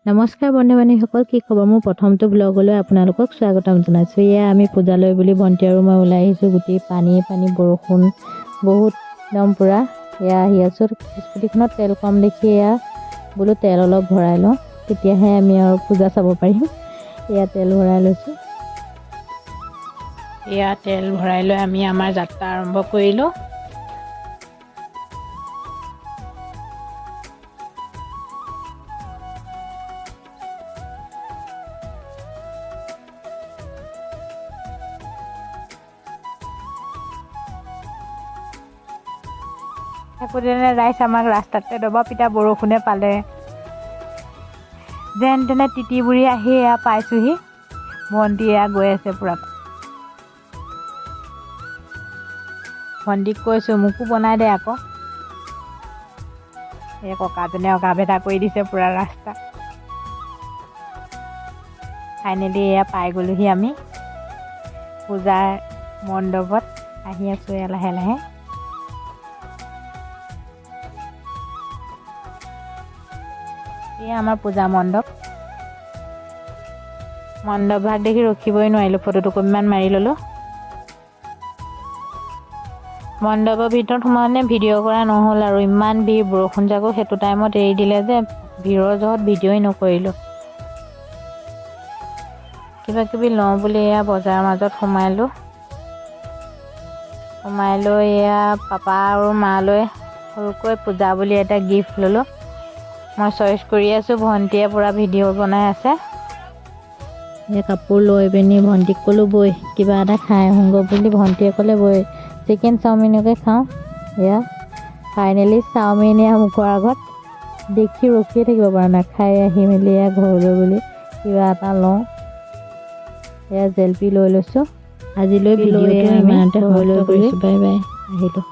নমস্কাৰ বন্ধু-বান্ধৱীসকল, কি খবৰ? মোৰ প্ৰথমটো ব্লগলৈ আপোনালোকক স্বাগতম জনাইছোঁ। এয়া আমি পূজালৈ বুলি ভণ্টি আৰু মই ওলাই আহিছোঁ। গোটেই পানী বৰষুণ বহুত একদম পূৰা। এয়া আহি আছোঁ। স্কুটিখনত তেল কম দেখি এয়া বোলো তেল অলপ ভৰাই লওঁ, তেতিয়াহে আমি আৰু পূজা চাব পাৰিম। এয়া তেল ভৰাই লৈছোঁ। এয়া তেল ভৰাই লৈ আমি আমাৰ যাত্ৰা আৰম্ভ কৰিলোঁ। একোদিনে ৰাইজ আমাক ৰাস্তাতে দবা পিটা বৰষুণে পালে। যেন তেনে তিতি বুৰি আহি এয়া পাইছোঁহি। ভণ্টি এয়া গৈ আছে পূৰা। ভণ্টিক কৈছোঁ মোকো বনাই দে আকৌ। এই ককাজনে অকা ভেটা কৰি দিছে পূৰা ৰাস্তা। ফাইনেলি এয়া পাই গ'লোহি আমি পূজাৰ মণ্ডপত। আহি আছোঁ এয়া লাহে লাহে। এয়া আমাৰ পূজা মণ্ডপ ভাগ দেখি ৰখিবই নোৱাৰিলোঁ, ফটো দুকপিমান মাৰি ল'লোঁ। মণ্ডপৰ ভিতৰত সোমাওঁতে ভিডিঅ' কৰা নহ'ল আৰু ইমান ভিৰ, বৰষুণ জাকো সেইটো টাইমত এৰি দিলে যে ভিৰৰ জহত ভিডিঅ'ই নকৰিলোঁ। কিবা কিবি লওঁ বুলি এয়া বজাৰৰ মাজত সোমাই লৈ এয়া পাপা আৰু মালৈ সৰুকৈ পূজা বুলি এটা গিফ্ট ল'লোঁ। মই চইচ কৰি আছোঁ, ভণ্টিয়ে পূৰা ভিডিঅ' বনাই আছে। এই কাপোৰ লৈ পিনি ভণ্টিক ক'লোঁ বৈ কিবা এটা খাই আহোঁগৈ বুলি। ভণ্টিয়ে ক'লে বৈ চিকেন চাওমিনকে খাওঁ। এয়া ফাইনেলি চাওমিন এয়া মুখৰ আগত দেখি ৰখিয়ে থাকিব পৰা নাই। খাই আহি মেলি এয়া ঘৰলৈ বুলি কিবা এটা লওঁ। এয়া জেলপি লৈ লৈছোঁ। আজিলৈ ভিডিঅ'টো ইমানতে সমাপ্ত কৰিছোঁ। বাই বাই, আহিলোঁ।